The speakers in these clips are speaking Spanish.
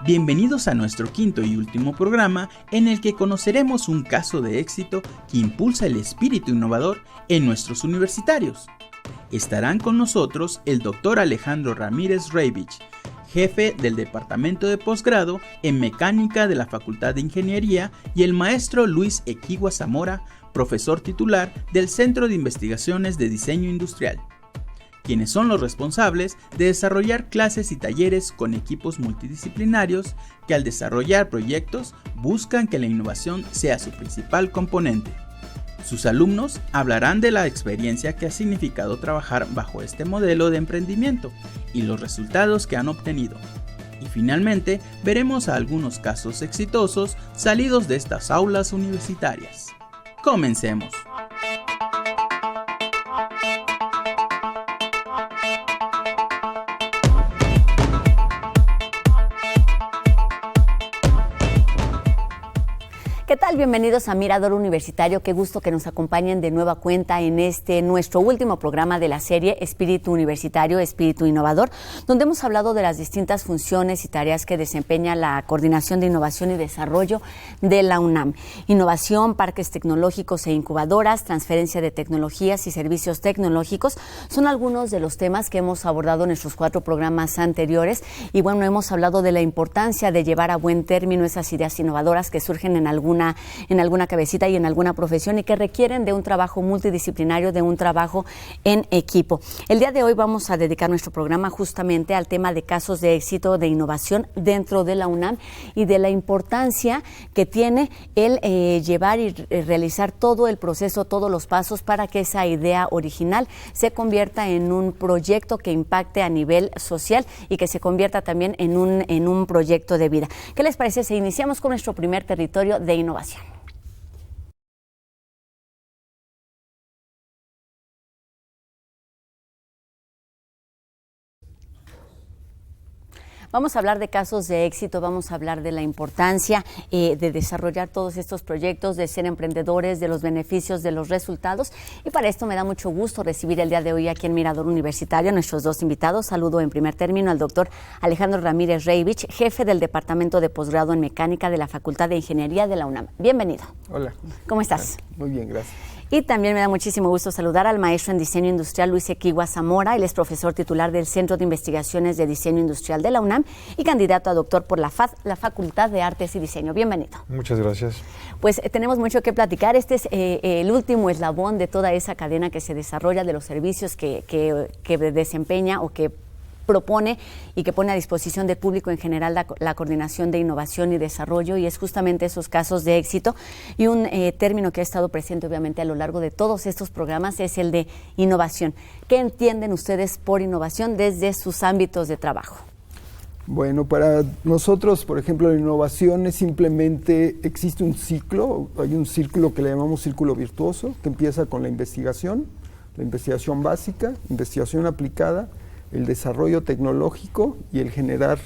Bienvenidos a nuestro quinto y último programa en el que conoceremos un caso de éxito que impulsa el espíritu innovador en nuestros universitarios. Estarán con nosotros el Dr. Alejandro Ramírez Reivich, jefe del Departamento de Posgrado en Mecánica de la Facultad de Ingeniería, y el maestro Luis Equigua Zamora, profesor titular del Centro de Investigaciones de Diseño Industrial, quienes son los responsables de desarrollar clases y talleres con equipos multidisciplinarios que al desarrollar proyectos buscan que la innovación sea su principal componente. Sus alumnos hablarán de la experiencia que ha significado trabajar bajo este modelo de emprendimiento y los resultados que han obtenido. Y finalmente veremos a algunos casos exitosos salidos de estas aulas universitarias. Comencemos. ¿Qué tal? Bienvenidos a Mirador Universitario. Qué gusto que nos acompañen de nueva cuenta en nuestro último programa de la serie Espíritu Universitario, Espíritu Innovador, donde hemos hablado de las distintas funciones y tareas que desempeña la Coordinación de Innovación y Desarrollo de la UNAM. Innovación, parques tecnológicos e incubadoras, transferencia de tecnologías y servicios tecnológicos son algunos de los temas que hemos abordado en nuestros 4 programas anteriores. Y bueno, hemos hablado de la importancia de llevar a buen término esas ideas innovadoras que surgen en alguna cabecita y en alguna profesión y que requieren de un trabajo multidisciplinario, de un trabajo en equipo. El día de hoy vamos a dedicar nuestro programa justamente al tema de casos de éxito de innovación dentro de la UNAM y de la importancia que tiene el llevar y realizar todo el proceso, todos los pasos para que esa idea original se convierta en un proyecto que impacte a nivel social y que se convierta también en un proyecto de vida. ¿Qué les parece si iniciamos con nuestro primer territorio de innovación? Vamos a hablar de casos de éxito, vamos a hablar de la importancia de desarrollar todos estos proyectos, de ser emprendedores, de los beneficios, de los resultados. Y para esto me da mucho gusto recibir el día de hoy aquí en Mirador Universitario a nuestros 2 invitados. Saludo en primer término al doctor Alejandro Ramírez Reivich, jefe del Departamento de Posgrado en Mecánica de la Facultad de Ingeniería de la UNAM. Bienvenido. Hola. ¿Cómo estás? Muy bien, gracias. Y también me da muchísimo gusto saludar al maestro en Diseño Industrial Luis Equigua Zamora. Él es profesor titular del Centro de Investigaciones de Diseño Industrial de la UNAM y candidato a doctor por la Facultad de Artes y Diseño. Bienvenido. Muchas gracias. Pues tenemos mucho que platicar. Este es el último eslabón de toda esa cadena que se desarrolla, de los servicios que desempeña o que propone y que pone a disposición del público en general la Coordinación de Innovación y Desarrollo, y es justamente esos casos de éxito. Y un término que ha estado presente obviamente a lo largo de todos estos programas es el de innovación. ¿Qué entienden ustedes por innovación desde sus ámbitos de trabajo? Bueno, para nosotros, por ejemplo, la innovación es simplemente, existe un ciclo, hay un círculo que le llamamos círculo virtuoso, que empieza con la investigación básica, investigación aplicada, el desarrollo tecnológico y el generar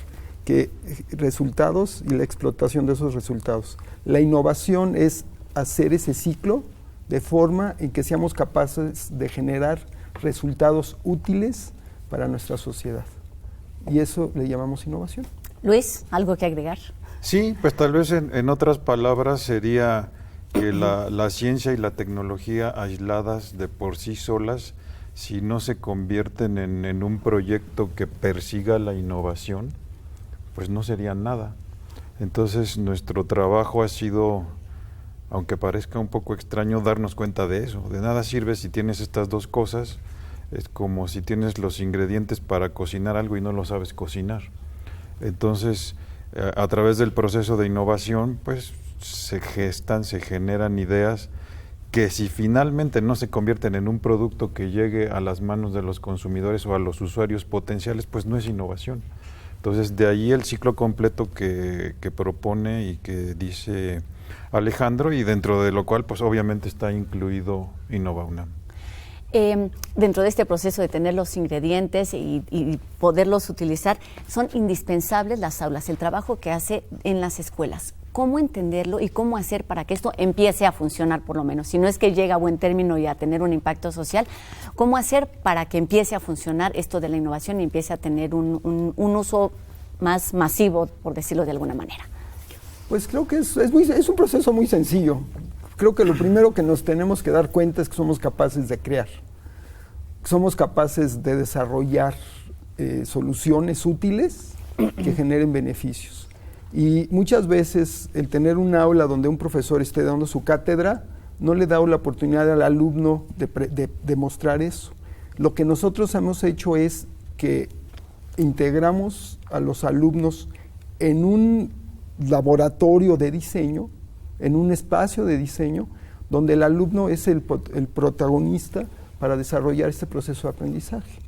resultados y la explotación de esos resultados. La innovación es hacer ese ciclo de forma en que seamos capaces de generar resultados útiles para nuestra sociedad. Y eso le llamamos innovación. Luis, ¿algo que agregar? Sí, pues tal vez en otras palabras sería que la ciencia y la tecnología aisladas de por sí solas, si no se convierten en un proyecto que persiga la innovación, pues no serían nada. Entonces nuestro trabajo ha sido, aunque parezca un poco extraño, darnos cuenta de eso. De nada sirve si tienes estas 2 cosas, es como si tienes los ingredientes para cocinar algo y no lo sabes cocinar. Entonces, a través del proceso de innovación, pues se generan ideas que si finalmente no se convierten en un producto que llegue a las manos de los consumidores o a los usuarios potenciales, pues no es innovación. Entonces, de ahí el ciclo completo que propone y que dice Alejandro, y dentro de lo cual, pues obviamente está incluido InnovaUNAM. Dentro de este proceso de tener los ingredientes y poderlos utilizar, son indispensables las aulas, el trabajo que hace en las escuelas. ¿Cómo entenderlo y cómo hacer para que esto empiece a funcionar por lo menos? Si no es que llegue a buen término y a tener un impacto social, ¿cómo hacer para que empiece a funcionar esto de la innovación y empiece a tener un uso más masivo, por decirlo de alguna manera? Pues creo que es un proceso muy sencillo. Creo que lo primero que nos tenemos que dar cuenta es que somos capaces de crear. Somos capaces de desarrollar soluciones útiles que generen beneficios. Y muchas veces el tener un aula donde un profesor esté dando su cátedra no le da la oportunidad al alumno de mostrar eso. Lo que nosotros hemos hecho es que integramos a los alumnos en un laboratorio de diseño, en un espacio de diseño, donde el alumno es el protagonista para desarrollar este proceso de aprendizaje.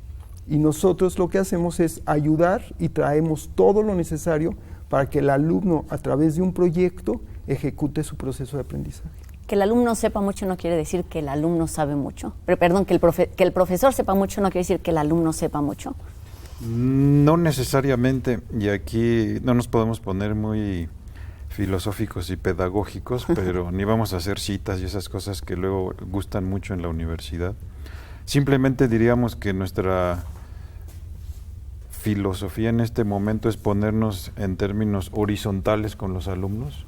Y nosotros lo que hacemos es ayudar y traemos todo lo necesario para que el alumno, a través de un proyecto, ejecute su proceso de aprendizaje. Que el alumno sepa mucho no quiere decir que el alumno sabe mucho. Pero, perdón, que el profesor sepa mucho no quiere decir que el alumno sepa mucho. No necesariamente, y aquí no nos podemos poner muy filosóficos y pedagógicos, pero ni vamos a hacer citas y esas cosas que luego gustan mucho en la universidad. Simplemente diríamos que nuestra filosofía en este momento es ponernos en términos horizontales con los alumnos,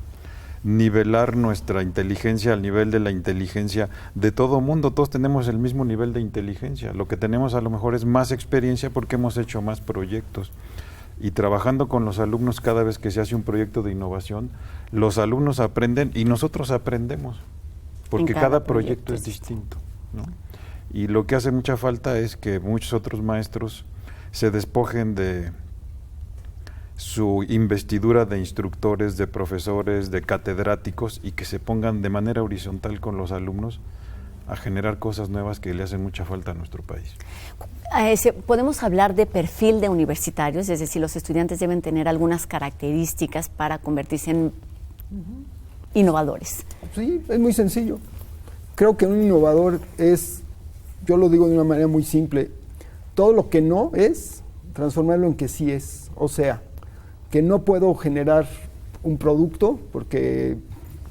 nivelar nuestra inteligencia al nivel de la inteligencia de todo mundo. Todos tenemos el mismo nivel de inteligencia. Lo que tenemos a lo mejor es más experiencia porque hemos hecho más proyectos. Y trabajando con los alumnos cada vez que se hace un proyecto de innovación, los alumnos aprenden y nosotros aprendemos, porque cada proyecto es distinto, ¿no? Y lo que hace mucha falta es que muchos otros maestros se despojen de su investidura de instructores, de profesores, de catedráticos y que se pongan de manera horizontal con los alumnos a generar cosas nuevas que le hacen mucha falta a nuestro país. ¿Podemos hablar de perfil de universitarios? Es decir, los estudiantes deben tener algunas características para convertirse en innovadores. Sí, es muy sencillo. Creo que un innovador es, yo lo digo de una manera muy simple, todo lo que no es, transformarlo en que sí es. O sea, que no puedo generar un producto porque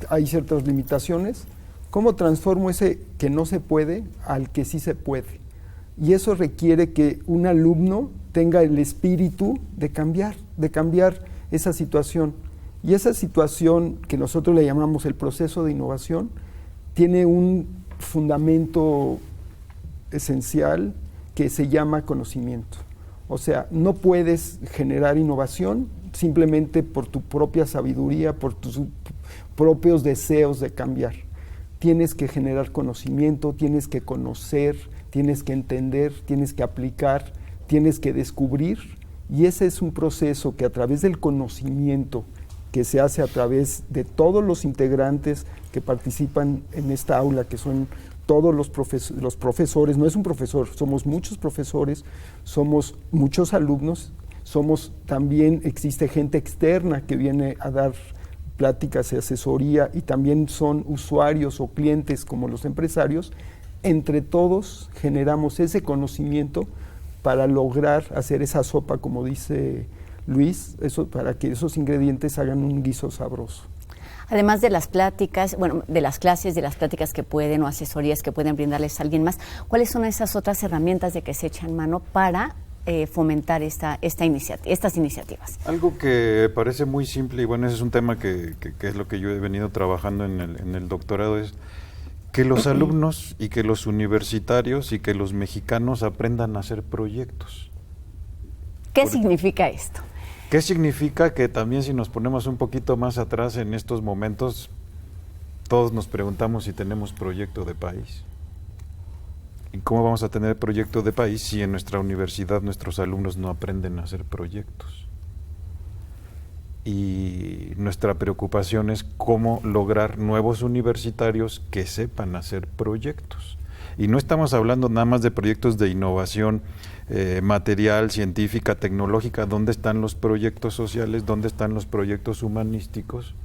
hay ciertas limitaciones. ¿Cómo transformo ese que no se puede al que sí se puede? Y eso requiere que un alumno tenga el espíritu de cambiar esa situación. Y esa situación que nosotros le llamamos el proceso de innovación tiene un fundamento esencial que se llama conocimiento. O sea, no puedes generar innovación simplemente por tu propia sabiduría, por tus propios deseos de cambiar. Tienes que generar conocimiento, tienes que conocer, tienes que entender, tienes que aplicar, tienes que descubrir, y ese es un proceso que a través del conocimiento que se hace a través de todos los integrantes que participan en esta aula, que son todos los profesores, no es un profesor, somos muchos profesores, somos muchos alumnos, también existe gente externa que viene a dar pláticas y asesoría, y también son usuarios o clientes como los empresarios. Entre todos generamos ese conocimiento para lograr hacer esa sopa, como dice Luis, para que esos ingredientes hagan un guiso sabroso. Además de las pláticas, de las clases, de las pláticas que pueden o asesorías que pueden brindarles a alguien más, ¿cuáles son esas otras herramientas de que se echan mano para fomentar estas iniciativas? Algo que parece muy simple, y bueno, ese es un tema que es lo que yo he venido trabajando en el doctorado, es que los alumnos y que los universitarios y que los mexicanos aprendan a hacer proyectos. ¿Qué significa esto? ¿Qué significa? Que también, si nos ponemos un poquito más atrás en estos momentos, todos nos preguntamos si tenemos proyecto de país. ¿Y cómo vamos a tener proyecto de país si en nuestra universidad nuestros alumnos no aprenden a hacer proyectos? Y nuestra preocupación es cómo lograr nuevos universitarios que sepan hacer proyectos. Y no estamos hablando nada más de proyectos de innovación material, científica, tecnológica. ¿Dónde están los proyectos sociales? ¿Dónde están los proyectos humanísticos?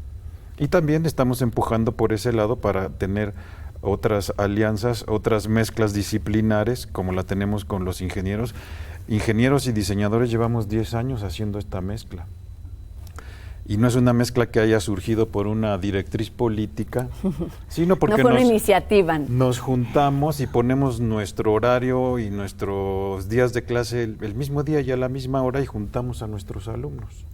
Y también estamos empujando por ese lado para tener otras alianzas, otras mezclas disciplinares, como la tenemos con los ingenieros. Ingenieros y diseñadores llevamos 10 años haciendo esta mezcla. y no es una mezcla que haya surgido por una directriz política, sino porque no fue una iniciativa. Nos juntamos y ponemos nuestro horario y nuestros días de clase el mismo día y a la misma hora y juntamos a nuestros alumnos.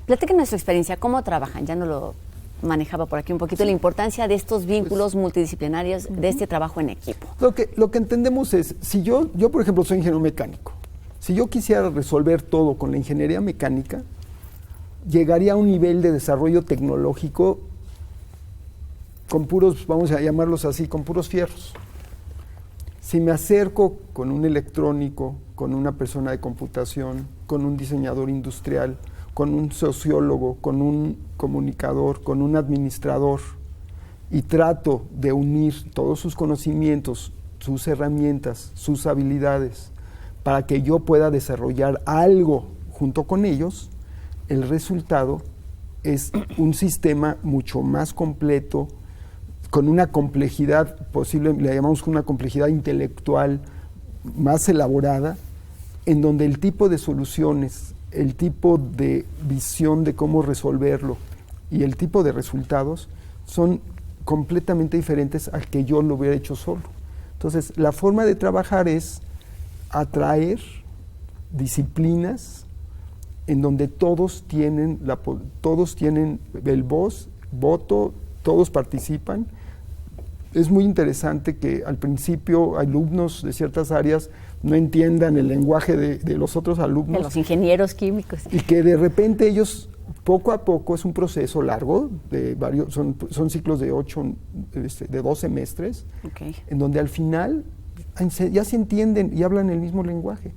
Platíquenos su experiencia, ¿cómo trabajan? Ya no lo manejaba por aquí un poquito, la importancia de estos vínculos multidisciplinarios, de este trabajo en equipo. Lo que entendemos es, si yo por ejemplo soy ingeniero mecánico, si yo quisiera resolver todo con la ingeniería mecánica, llegaría a un nivel de desarrollo tecnológico con puros, vamos a llamarlos así, con puros fierros. Si me acerco con un electrónico, con una persona de computación, con un diseñador industrial, con un sociólogo, con un comunicador, con un administrador, y trato de unir todos sus conocimientos, sus herramientas, sus habilidades, para que yo pueda desarrollar algo junto con ellos, el resultado es un sistema mucho más completo, con una complejidad posible, le llamamos una complejidad intelectual más elaborada, en donde el tipo de soluciones, el tipo de visión de cómo resolverlo y el tipo de resultados son completamente diferentes al que yo lo hubiera hecho solo. Entonces, la forma de trabajar es atraer disciplinas en donde todos tienen el voto, todos participan. Es muy interesante que al principio alumnos de ciertas áreas no entiendan el lenguaje de los otros alumnos. De los ingenieros químicos. Y que de repente ellos, poco a poco, es un proceso largo, de varios, son ciclos de 2 semestres, Okay. en donde al final ya se entienden y hablan el mismo lenguaje.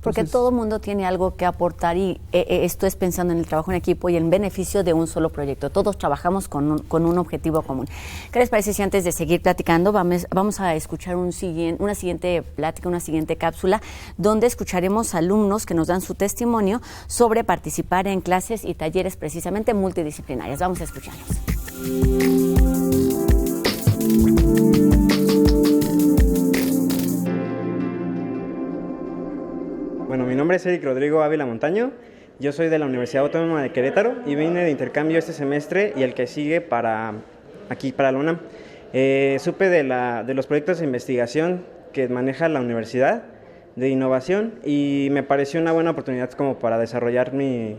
Porque todo el mundo tiene algo que aportar y esto es pensando en el trabajo en equipo y en beneficio de un solo proyecto. Todos trabajamos con un objetivo común. ¿Qué les parece si antes de seguir platicando vamos a escuchar una siguiente plática, una siguiente cápsula, donde escucharemos alumnos que nos dan su testimonio sobre participar en clases y talleres precisamente multidisciplinarias? Vamos a escucharlos. Bueno, mi nombre es Eric Rodrigo Ávila Montaño, yo soy de la Universidad Autónoma de Querétaro y vine de intercambio este semestre y el que sigue para la UNAM. Supe de los proyectos de investigación que maneja la universidad, de innovación, y me pareció una buena oportunidad como para desarrollar mi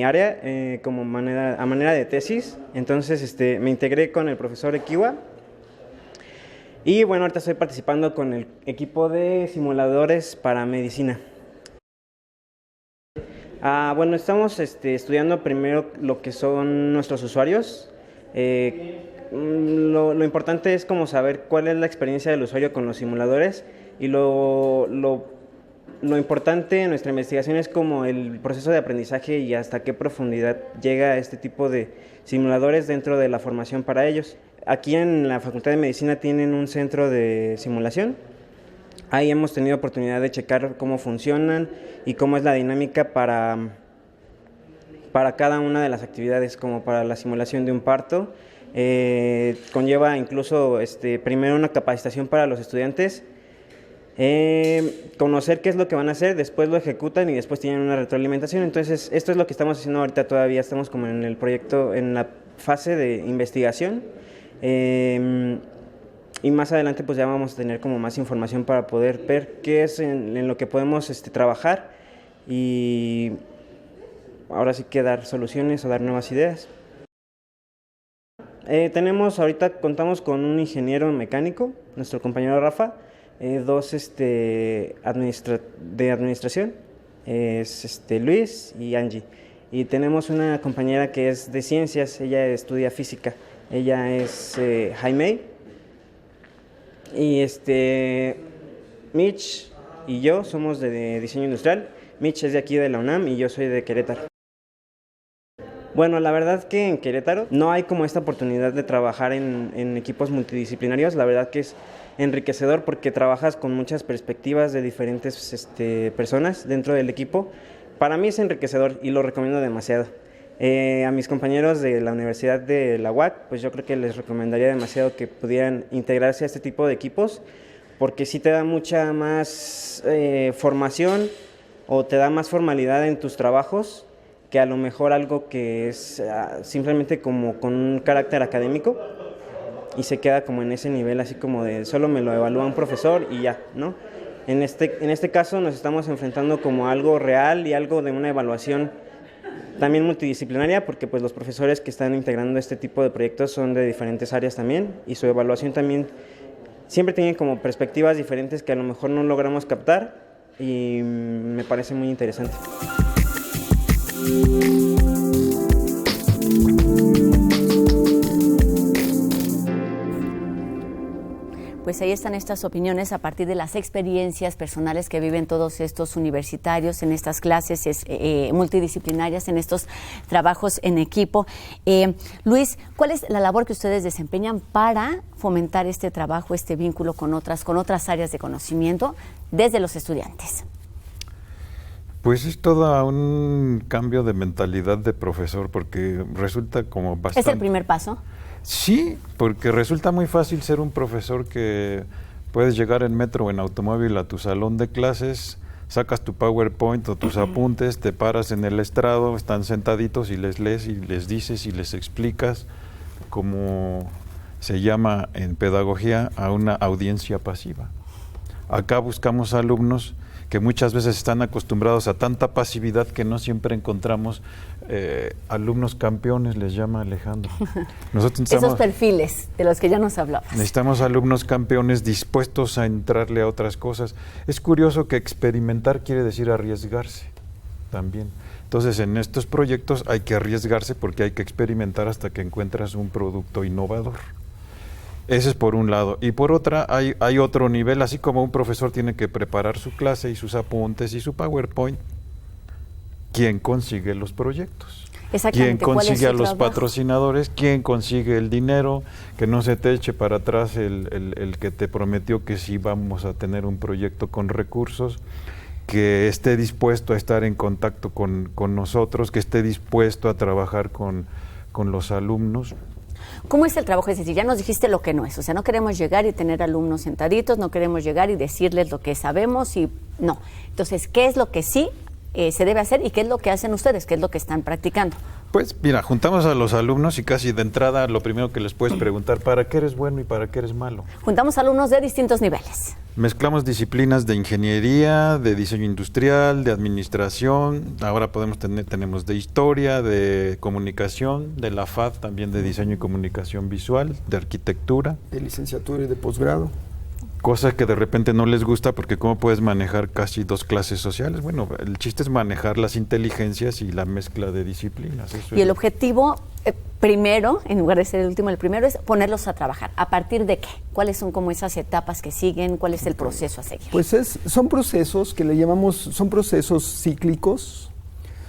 área como a manera de tesis. Entonces me integré con el profesor Equiwa. Y bueno, ahorita estoy participando con el equipo de simuladores para medicina. Bueno, estamos estudiando primero lo que son nuestros usuarios. Lo importante es como saber cuál es la experiencia del usuario con los simuladores, y lo importante en nuestra investigación es como el proceso de aprendizaje y hasta qué profundidad llega este tipo de simuladores dentro de la formación para ellos. Aquí en la Facultad de Medicina tienen un centro de simulación. Ahí hemos tenido oportunidad de checar cómo funcionan y cómo es la dinámica para cada una de las actividades, como para la simulación de un parto. Conlleva incluso primero una capacitación para los estudiantes, conocer qué es lo que van a hacer, después lo ejecutan y después tienen una retroalimentación. Entonces, esto es lo que estamos haciendo ahorita todavía, estamos como en el proyecto, en la fase de investigación. Y más adelante pues ya vamos a tener como más información para poder ver qué es en lo que podemos trabajar y ahora sí que dar soluciones o dar nuevas ideas. Contamos con un ingeniero mecánico, nuestro compañero Rafa, 2 de administración, es Luis y Angie. Y tenemos una compañera que es de ciencias, ella estudia física. Ella es Jaime, y Mitch y yo somos de diseño industrial. Mitch es de aquí de la UNAM y yo soy de Querétaro. Bueno, la verdad que en Querétaro no hay como esta oportunidad de trabajar en equipos multidisciplinarios. La verdad que es enriquecedor porque trabajas con muchas perspectivas de diferentes personas dentro del equipo. Para mí es enriquecedor y lo recomiendo demasiado. A mis compañeros de la Universidad de la UAC, pues yo creo que les recomendaría demasiado que pudieran integrarse a este tipo de equipos, porque sí te da mucha más formación o te da más formalidad en tus trabajos que a lo mejor algo que es simplemente como con un carácter académico y se queda como en ese nivel así como de solo me lo evalúa un profesor y ya, ¿no? En este caso nos estamos enfrentando como a algo real y algo de una evaluación también multidisciplinaria, porque pues los profesores que están integrando este tipo de proyectos son de diferentes áreas también, y su evaluación también siempre tiene como perspectivas diferentes que a lo mejor no logramos captar, y me parece muy interesante. Pues ahí están estas opiniones a partir de las experiencias personales que viven todos estos universitarios en estas clases multidisciplinarias, en estos trabajos en equipo. Luis, ¿cuál es la labor que ustedes desempeñan para fomentar este trabajo, este vínculo con otras áreas de conocimiento desde los estudiantes? Pues es todo un cambio de mentalidad de profesor, porque resulta como bastante... ¿Es el primer paso? Sí, porque resulta muy fácil ser un profesor que puedes llegar en metro o en automóvil a tu salón de clases, sacas tu PowerPoint o tus apuntes, te paras en el estrado, están sentaditos y les lees y les dices y les explicas, como se llama en pedagogía, a una audiencia pasiva. Acá buscamos alumnos que muchas veces están acostumbrados a tanta pasividad que no siempre encontramos alumnos campeones, les llama Alejandro. Nosotros esos perfiles de los que ya nos hablabas. Necesitamos alumnos campeones dispuestos a entrarle a otras cosas. Es curioso que experimentar quiere decir arriesgarse también. Entonces, en estos proyectos hay que arriesgarse porque hay que experimentar hasta que encuentras un producto innovador. Ese es por un lado. Y por otra, hay otro nivel, así como un profesor tiene que preparar su clase y sus apuntes y su PowerPoint. ¿Quién consigue los proyectos? ¿Quién consigue a los patrocinadores? ¿Quién consigue el dinero? Que no se te eche para atrás el que te prometió que sí vamos a tener un proyecto con recursos, que esté dispuesto a estar en contacto con nosotros, que esté dispuesto a trabajar con los alumnos. ¿Cómo es el trabajo? Es decir, ya nos dijiste lo que no es, o sea, no queremos llegar y tener alumnos sentaditos, no queremos llegar y decirles lo que sabemos y no. Entonces, ¿qué es lo que sí se debe hacer y qué es lo que hacen ustedes, qué es lo que están practicando? Pues mira, juntamos a los alumnos y casi de entrada lo primero que les puedes preguntar, ¿para qué eres bueno y para qué eres malo? Juntamos alumnos de distintos niveles. Mezclamos disciplinas de ingeniería, de diseño industrial, de administración, ahora tenemos de historia, de comunicación, de la FAD también de diseño y comunicación visual, de arquitectura. De licenciatura y de posgrado. Cosas que de repente no les gusta porque cómo puedes manejar casi 2 clases sociales. Bueno, el chiste es manejar las inteligencias y la mezcla de disciplinas. Eso y el objetivo primero, en lugar de ser el último, el primero es ponerlos a trabajar. ¿A partir de qué? ¿Cuáles son como esas etapas que siguen? ¿Cuál es el proceso a seguir? Pues son procesos que le llamamos, son procesos cíclicos,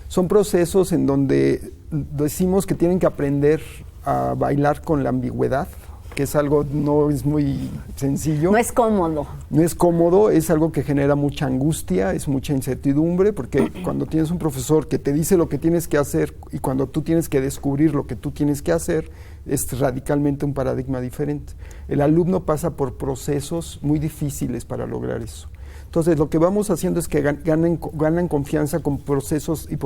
son procesos en donde decimos que tienen que aprender a bailar con la ambigüedad, que es algo no es muy sencillo. No es cómodo. No es cómodo, es algo que genera mucha angustia, es mucha incertidumbre, porque cuando tienes un profesor que te dice lo que tienes que hacer y cuando tú tienes que descubrir lo que tú tienes que hacer, es radicalmente un paradigma diferente. El alumno pasa por procesos muy difíciles para lograr eso. Entonces, lo que vamos haciendo es que ganan confianza con procesos y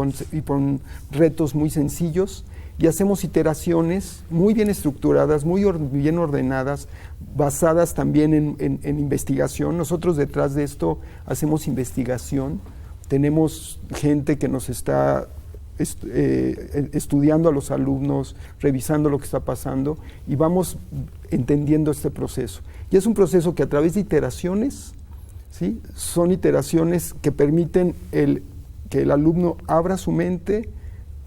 con retos muy sencillos, y hacemos iteraciones muy bien estructuradas, muy bien ordenadas, basadas también en investigación. Nosotros detrás de esto hacemos investigación, tenemos gente que nos está estudiando a los alumnos, revisando lo que está pasando y vamos entendiendo este proceso. Y es un proceso que a través de iteraciones, ¿sí? Son iteraciones que permiten que el alumno abra su mente,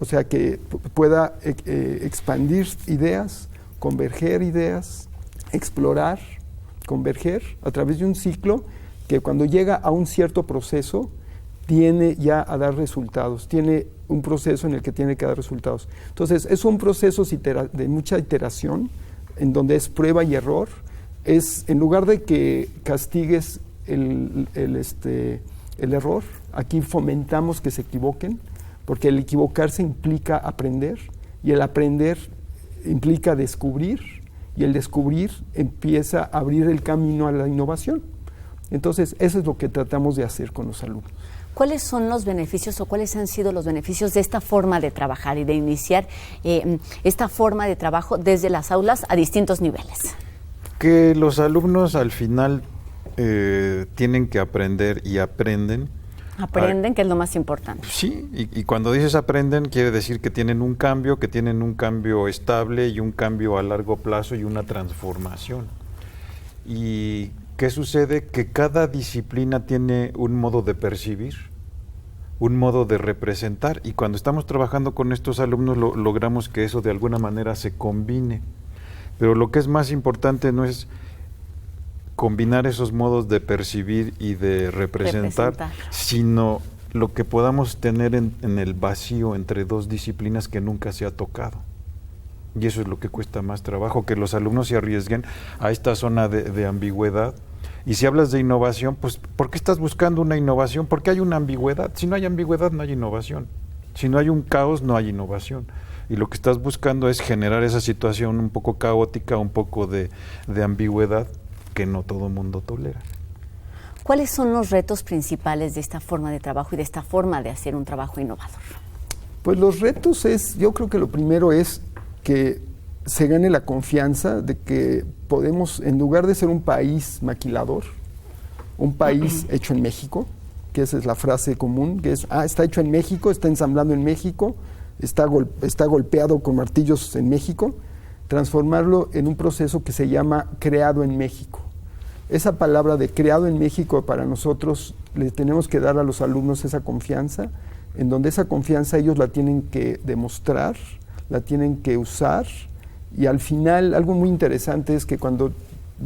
o sea, que pueda expandir ideas, converger ideas, explorar, converger a través de un ciclo que cuando llega a un cierto proceso tiene ya a dar resultados, tiene un proceso en el que tiene que dar resultados. Entonces, es un proceso de mucha iteración, en donde es prueba y error, es en lugar de que castigues el error, aquí fomentamos que se equivoquen, porque el equivocarse implica aprender, y el aprender implica descubrir, y el descubrir empieza a abrir el camino a la innovación. Entonces, eso es lo que tratamos de hacer con los alumnos. ¿Cuáles son los beneficios o cuáles han sido los beneficios de esta forma de trabajar y de iniciar esta forma de trabajo desde las aulas a distintos niveles? Que los alumnos al final tienen que aprender y aprenden. Aprenden, que es lo más importante. Sí, y cuando dices aprenden, quiere decir que tienen un cambio estable y un cambio a largo plazo y una transformación. ¿Y qué sucede? Que cada disciplina tiene un modo de percibir, un modo de representar, y cuando estamos trabajando con estos alumnos logramos que eso de alguna manera se combine. Pero lo que es más importante no es combinar esos modos de percibir y de representar, sino lo que podamos tener en el vacío entre dos disciplinas que nunca se ha tocado. Y eso es lo que cuesta más trabajo, que los alumnos se arriesguen a esta zona de ambigüedad. Y si hablas de innovación, pues ¿por qué estás buscando una innovación? Porque hay una ambigüedad. Si no hay ambigüedad, no hay innovación. Si no hay un caos, no hay innovación. Y lo que estás buscando es generar esa situación un poco caótica, un poco de ambigüedad, que no todo el mundo tolera. ¿Cuáles son los retos principales de esta forma de trabajo y de esta forma de hacer un trabajo innovador? Pues los retos yo creo que lo primero es que se gane la confianza de que podemos, en lugar de ser un país maquilador, un país hecho en México, que esa es la frase común, que es, está hecho en México, está ensamblado en México, está golpeado con martillos en México, transformarlo en un proceso que se llama creado en México. Esa palabra de creado en México para nosotros le tenemos que dar a los alumnos esa confianza, en donde esa confianza ellos la tienen que demostrar, la tienen que usar, y al final algo muy interesante es que cuando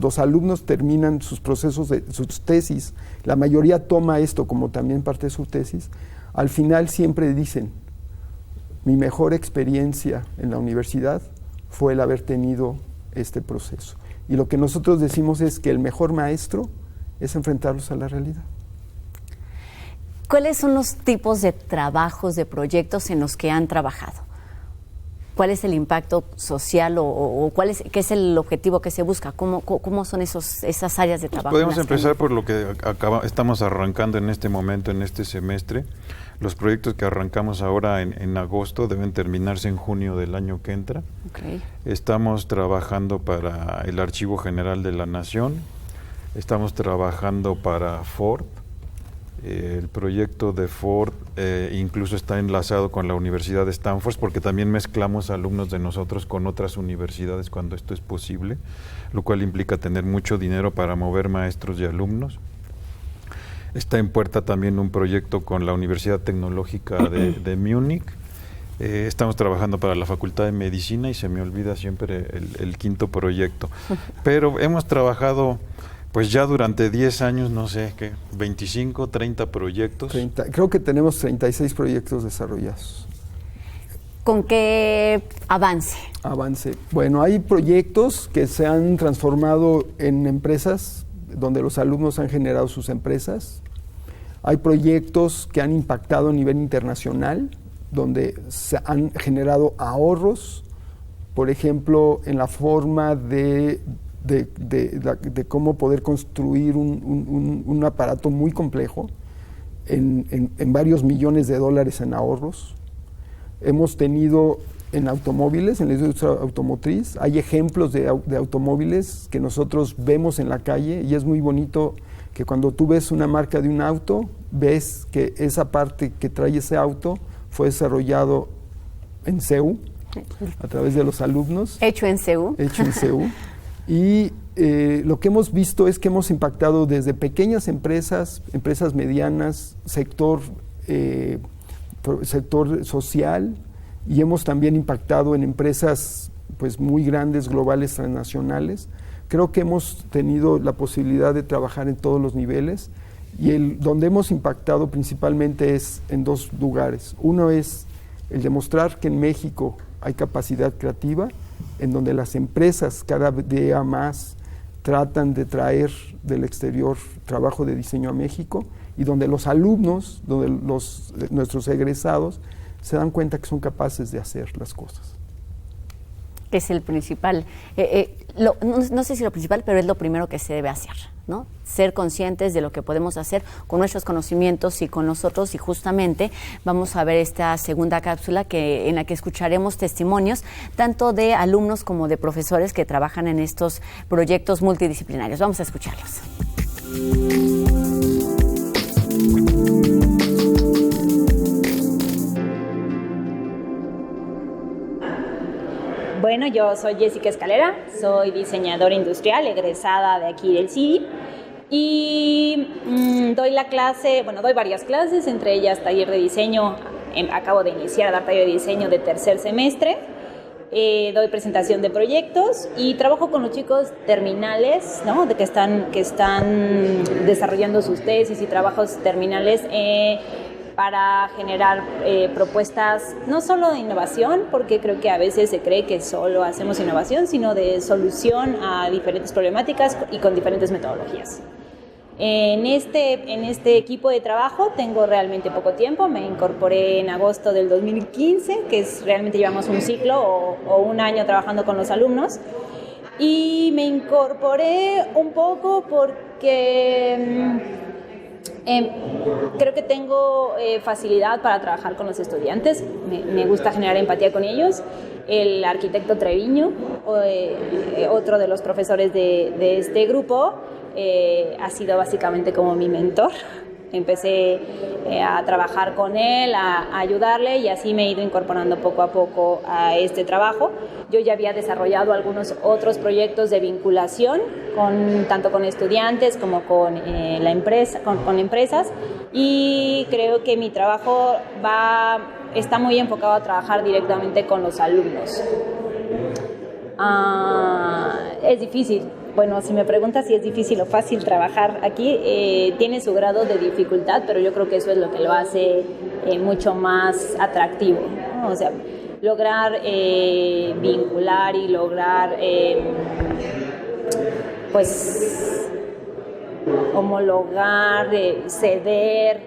los alumnos terminan sus procesos, sus tesis, la mayoría toma esto como también parte de su tesis, al final siempre dicen, mi mejor experiencia en la universidad fue el haber tenido este proceso. Y lo que nosotros decimos es que el mejor maestro es enfrentarlos a la realidad. ¿Cuáles son los tipos de trabajos, de proyectos en los que han trabajado? ¿Cuál es el impacto social o qué es el objetivo que se busca? ¿Cómo son esas áreas de trabajo? Podemos empezar por lo que estamos arrancando en este momento, en este semestre. Los proyectos que arrancamos ahora en agosto deben terminarse en junio del año que entra. Okay. Estamos trabajando para el Archivo General de la Nación, estamos trabajando para Ford. El proyecto de Ford incluso está enlazado con la Universidad de Stanford, porque también mezclamos alumnos de nosotros con otras universidades cuando esto es posible, lo cual implica tener mucho dinero para mover maestros y alumnos. Está en puerta también un proyecto con la Universidad Tecnológica de Múnich. Estamos trabajando para la Facultad de Medicina y se me olvida siempre el quinto proyecto. Pero hemos trabajado pues ya durante 10 años, no sé, ¿qué? 25, 30 proyectos. Creo que tenemos 36 proyectos desarrollados. ¿Con qué avance? Bueno, hay proyectos que se han transformado en empresas, donde los alumnos han generado sus empresas. Hay proyectos que han impactado a nivel internacional, donde se han generado ahorros, por ejemplo, en la forma de cómo poder construir un aparato muy complejo en varios millones de dólares en ahorros. Hemos tenido en automóviles, en la industria automotriz, hay ejemplos de automóviles que nosotros vemos en la calle y es muy bonito que cuando tú ves una marca de un auto, ves que esa parte que trae ese auto fue desarrollado en CEU, a través de los alumnos. Hecho en CEU. Y lo que hemos visto es que hemos impactado desde pequeñas empresas, empresas medianas, sector social, y hemos también impactado en empresas pues muy grandes, globales, transnacionales. Creo que hemos tenido la posibilidad de trabajar en todos los niveles, y donde hemos impactado principalmente es en dos lugares. Uno es el demostrar que en México hay capacidad creativa, en donde las empresas cada día más tratan de traer del exterior trabajo de diseño a México, y donde los alumnos, donde nuestros egresados se dan cuenta que son capaces de hacer las cosas. que es el principal, no sé si lo principal, pero es lo primero que se debe hacer, ¿no? Ser conscientes de lo que podemos hacer con nuestros conocimientos y con nosotros, y justamente vamos a ver esta segunda cápsula en la que escucharemos testimonios tanto de alumnos como de profesores que trabajan en estos proyectos multidisciplinarios. Vamos a escucharlos. Bueno, yo soy Jessica Escalera, soy diseñadora industrial, egresada de aquí del CIDI, y doy varias clases, entre ellas taller de diseño. Acabo de iniciar a dar taller de diseño de tercer semestre, doy presentación de proyectos y trabajo con los chicos terminales, ¿no? que están desarrollando sus tesis y trabajos terminales para generar propuestas no solo de innovación, porque creo que a veces se cree que solo hacemos innovación, sino de solución a diferentes problemáticas y con diferentes metodologías. En este equipo de trabajo tengo realmente poco tiempo. Me incorporé en agosto del 2015, realmente llevamos un ciclo o un año trabajando con los alumnos, y me incorporé un poco porque creo que tengo facilidad para trabajar con los estudiantes. Me gusta generar empatía con ellos. El arquitecto Treviño, otro de los profesores de este grupo, ha sido básicamente como mi mentor. Empecé a trabajar con él, a ayudarle, y así me he ido incorporando poco a poco a este trabajo. Yo ya había desarrollado algunos otros proyectos de vinculación, tanto con estudiantes como con empresas, y creo que mi trabajo está muy enfocado a trabajar directamente con los alumnos. Es difícil. Bueno, si me preguntas si es difícil o fácil trabajar aquí, tiene su grado de dificultad, pero yo creo que eso es lo que lo hace mucho más atractivo, ¿no? O sea, lograr vincular y lograr homologar, ceder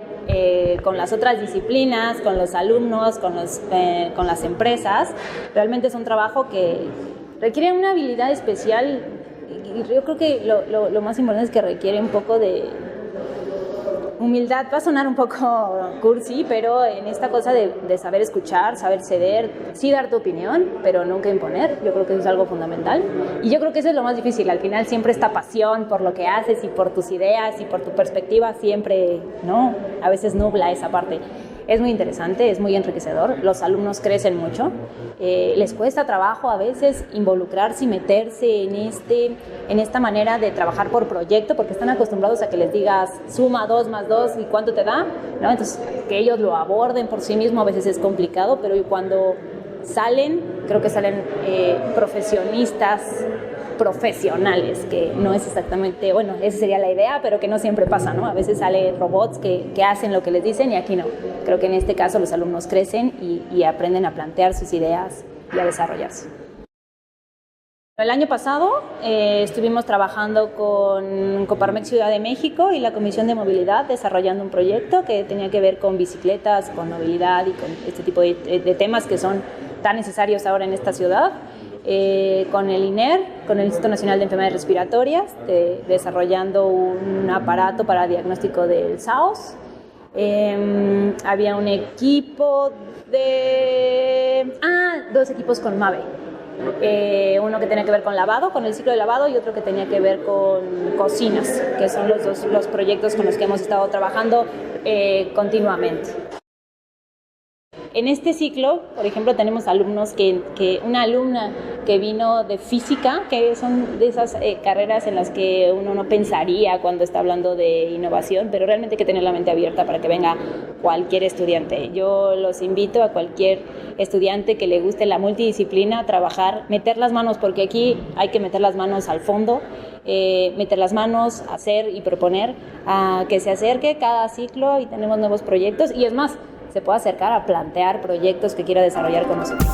con las otras disciplinas, con los alumnos, con las empresas. Realmente es un trabajo que requiere una habilidad especial. Y yo creo que lo más importante es que requiere un poco de humildad. Va a sonar un poco cursi, pero en esta cosa de saber escuchar, saber ceder, sí dar tu opinión, pero nunca imponer. Yo creo que eso es algo fundamental. Y yo creo que eso es lo más difícil. Al final siempre esta pasión por lo que haces y por tus ideas y por tu perspectiva siempre, ¿no? A veces nubla esa parte. Es muy interesante, es muy enriquecedor. Los alumnos crecen mucho. Les cuesta trabajo a veces involucrarse y meterse en esta manera de trabajar por proyecto, porque están acostumbrados a que les digas suma 2 más 2 y cuánto te da, ¿no? Entonces, que ellos lo aborden por sí mismos a veces es complicado, pero cuando salen, creo que salen profesionales, que no es exactamente, bueno, esa sería la idea, pero que no siempre pasa, ¿no? A veces salen robots que hacen lo que les dicen, y aquí no. Creo que en este caso los alumnos crecen y aprenden a plantear sus ideas y a desarrollarse. El año pasado estuvimos trabajando con Coparmex Ciudad de México y la Comisión de Movilidad, desarrollando un proyecto que tenía que ver con bicicletas, con movilidad y con este tipo de temas que son tan necesarios ahora en esta ciudad. Con el INER, con el Instituto Nacional de Enfermedades Respiratorias, desarrollando un aparato para diagnóstico del SARS. Había un equipo dos equipos con MAVE. Uno que tenía que ver con lavado, con el ciclo de lavado, y otro que tenía que ver con cocinas, que son los proyectos con los que hemos estado trabajando continuamente. En este ciclo, por ejemplo, tenemos alumnos una alumna que vino de física, que son de esas carreras en las que uno no pensaría cuando está hablando de innovación, pero realmente hay que tener la mente abierta para que venga cualquier estudiante. Yo los invito a cualquier estudiante que le guste la multidisciplina a trabajar, meter las manos, porque aquí hay que meter las manos al fondo, meter las manos, hacer y proponer, a que se acerque cada ciclo y tenemos nuevos proyectos, y es más, se puede acercar a plantear proyectos que quiera desarrollar con nosotros.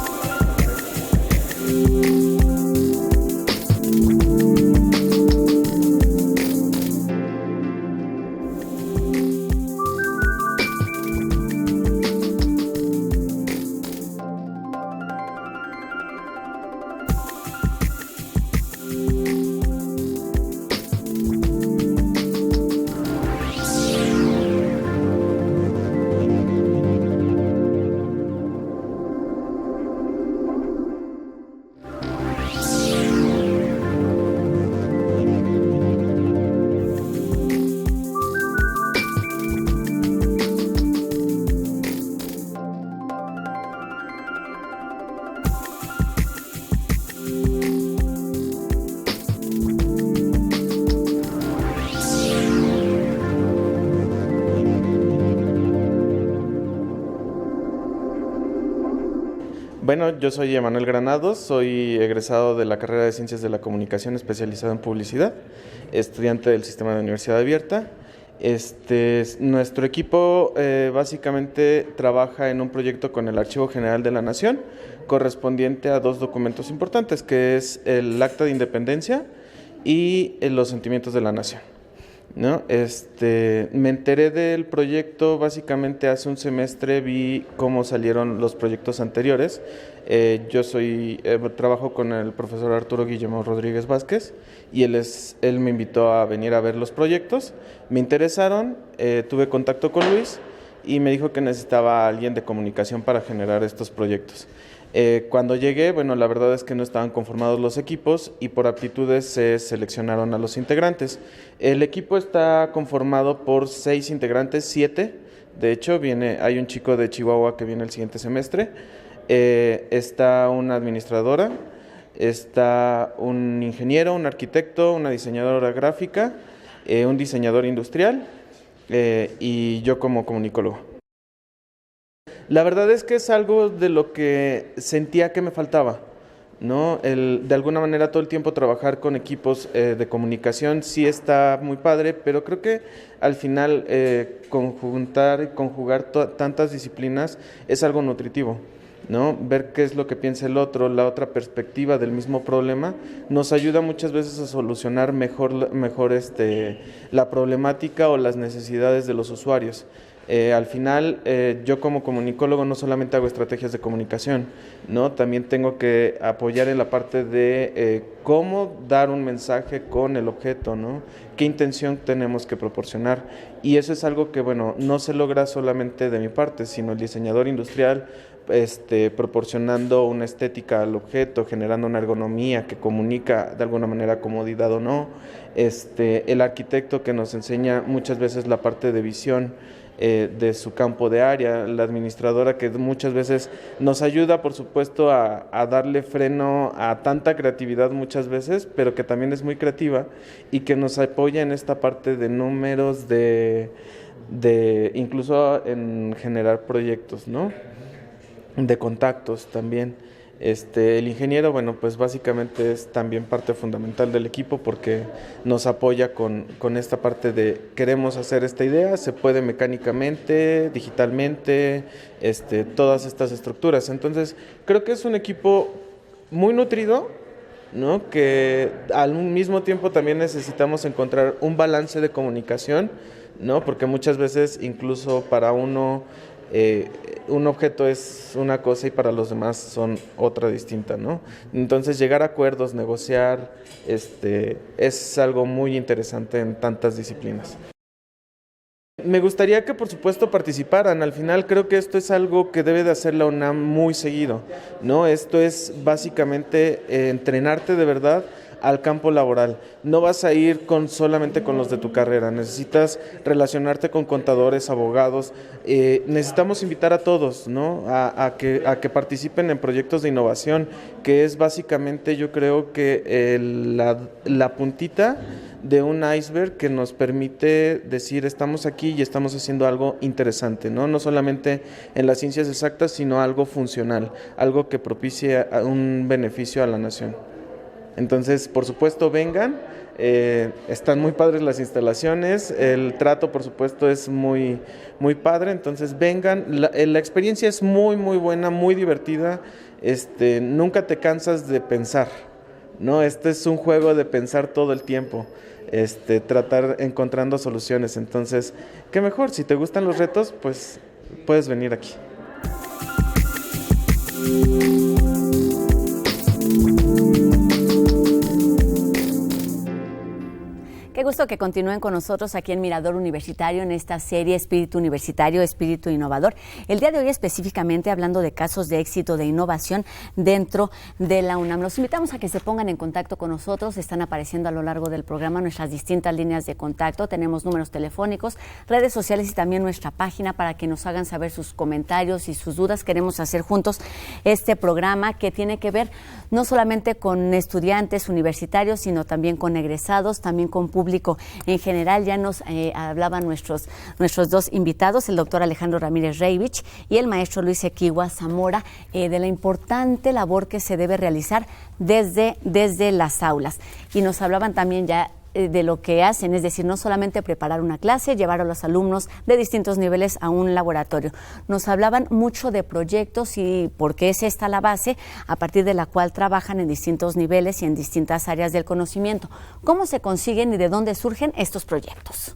Bueno, yo soy Emanuel Granados, soy egresado de la carrera de Ciencias de la Comunicación especializado en publicidad, estudiante del sistema de Universidad Abierta. Nuestro equipo básicamente trabaja en un proyecto con el Archivo General de la Nación, correspondiente a 2 documentos importantes, que es el Acta de Independencia y los Sentimientos de la Nación, ¿no? Me enteré del proyecto básicamente hace un semestre, vi cómo salieron los proyectos anteriores. Trabajo con el profesor Arturo Guillermo Rodríguez Vázquez y él me invitó a venir a ver los proyectos. Me interesaron, tuve contacto con Luis y me dijo que necesitaba a alguien de comunicación para generar estos proyectos. Cuando llegué, bueno, la verdad es que no estaban conformados los equipos y por aptitudes se seleccionaron a los integrantes. El equipo está conformado por 6 integrantes, 7. De hecho, hay un chico de Chihuahua que viene el siguiente semestre. Está una administradora, está un ingeniero, un arquitecto, una diseñadora gráfica, un diseñador industrial y yo como comunicólogo. La verdad es que es algo de lo que sentía que me faltaba, ¿no? De alguna manera todo el tiempo trabajar con equipos de comunicación sí está muy padre, pero creo que al final conjugar tantas disciplinas es algo nutritivo, ¿no? Ver qué es lo que piensa el otro, la otra perspectiva del mismo problema, nos ayuda muchas veces a solucionar mejor la problemática o las necesidades de los usuarios. Al final, yo como comunicólogo no solamente hago estrategias de comunicación, ¿no? También tengo que apoyar en la parte de cómo dar un mensaje con el objeto, ¿no? Qué intención tenemos que proporcionar. Y eso es algo que, bueno, no se logra solamente de mi parte, sino el diseñador industrial proporcionando una estética al objeto, generando una ergonomía que comunica de alguna manera comodidad o no. El arquitecto que nos enseña muchas veces la parte de visión de su campo de área, la administradora que muchas veces nos ayuda, por supuesto, a darle freno a tanta creatividad muchas veces, pero que también es muy creativa y que nos apoya en esta parte de números, de incluso en generar proyectos, ¿no? De contactos también. El ingeniero, bueno, pues básicamente es también parte fundamental del equipo porque nos apoya con esta parte de queremos hacer esta idea, se puede mecánicamente, digitalmente, todas estas estructuras. Entonces, creo que es un equipo muy nutrido, ¿no? Que al mismo tiempo también necesitamos encontrar un balance de comunicación, ¿no? Porque muchas veces incluso para uno un objeto es una cosa y para los demás son otra distinta, ¿no? Entonces llegar a acuerdos, negociar, es algo muy interesante en tantas disciplinas. Me gustaría que por supuesto participaran. Al final creo que esto es algo que debe de hacer la UNAM muy seguido, ¿no? Esto es básicamente entrenarte de verdad al campo laboral. No vas a ir solamente con los de tu carrera, necesitas relacionarte con contadores, abogados, necesitamos invitar a todos, ¿no? a que participen en proyectos de innovación, que es básicamente, yo creo que la puntita de un iceberg que nos permite decir estamos aquí y estamos haciendo algo interesante, no solamente en las ciencias exactas, sino algo funcional, algo que propicie un beneficio a la nación. Entonces, por supuesto, vengan, están muy padres las instalaciones, el trato, por supuesto, es muy, muy padre, entonces vengan, la experiencia es muy, muy buena, muy divertida, nunca te cansas de pensar, ¿no? Este es un juego de pensar todo el tiempo, tratar encontrando soluciones, entonces, qué mejor, si te gustan los retos, pues puedes venir aquí. Qué gusto que continúen con nosotros aquí en Mirador Universitario en esta serie Espíritu Universitario, Espíritu Innovador. El día de hoy específicamente hablando de casos de éxito de innovación dentro de la UNAM. Los invitamos a que se pongan en contacto con nosotros. Están apareciendo a lo largo del programa nuestras distintas líneas de contacto. Tenemos números telefónicos, redes sociales y también nuestra página para que nos hagan saber sus comentarios y sus dudas. Queremos hacer juntos este programa que tiene que ver no solamente con estudiantes universitarios, sino también con egresados, también con público público en general. Ya nos hablaban nuestros dos invitados, el doctor Alejandro Ramírez Reivich y el maestro Luis Equigua Zamora, de la importante labor que se debe realizar desde las aulas. Y nos hablaban también ya de lo que hacen, es decir, no solamente preparar una clase, llevar a los alumnos de distintos niveles a un laboratorio. Nos hablaban mucho de proyectos y por qué es esta la base a partir de la cual trabajan en distintos niveles y en distintas áreas del conocimiento. ¿Cómo se consiguen y de dónde surgen estos proyectos?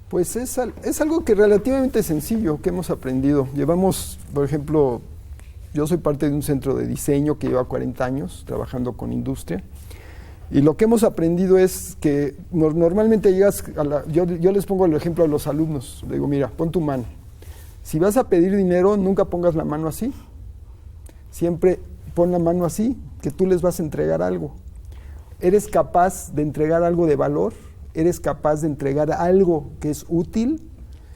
Pues es algo que relativamente sencillo, que hemos aprendido. Llevamos, por ejemplo, yo soy parte de un centro de diseño que lleva 40 años trabajando con industria. Y lo que hemos aprendido es que normalmente llegas yo les pongo el ejemplo a los alumnos, le digo, mira, pon tu mano. Si vas a pedir dinero, nunca pongas la mano así. Siempre pon la mano así, que tú les vas a entregar algo. ¿Eres capaz de entregar algo de valor? ¿Eres capaz de entregar algo que es útil?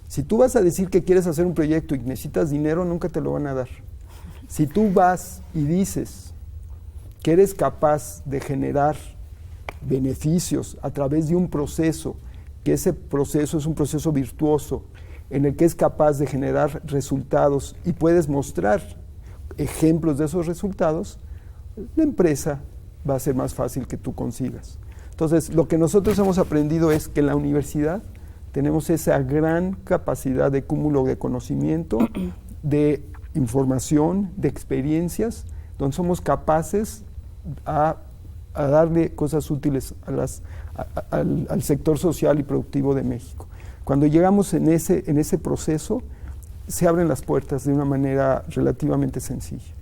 Si tú vas a decir que quieres hacer un proyecto y necesitas dinero, nunca te lo van a dar. Si tú vas y dices que eres capaz de generar beneficios a través de un proceso, que ese proceso es un proceso virtuoso, en el que es capaz de generar resultados y puedes mostrar ejemplos de esos resultados, la empresa va a ser más fácil que tú consigas. Entonces, lo que nosotros hemos aprendido es que en la universidad tenemos esa gran capacidad de cúmulo de conocimiento, de información, de experiencias, donde somos capaces a darle cosas útiles al sector social y productivo de México. Cuando llegamos en ese proceso, se abren las puertas de una manera relativamente sencilla.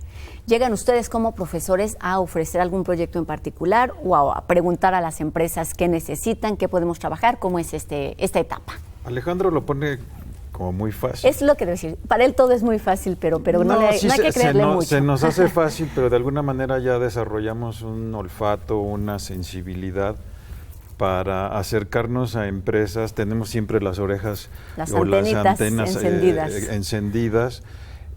¿Llegan ustedes como profesores a ofrecer algún proyecto en particular o a preguntar a las empresas qué necesitan, qué podemos trabajar? ¿Cómo es esta etapa? Alejandro lo pone como muy fácil. Es lo que debo decir. Para él todo es muy fácil, pero no hay que creerle mucho. Se nos hace fácil, pero de alguna manera ya desarrollamos un olfato, una sensibilidad para acercarnos a empresas. Tenemos siempre las orejas o las antenas encendidas.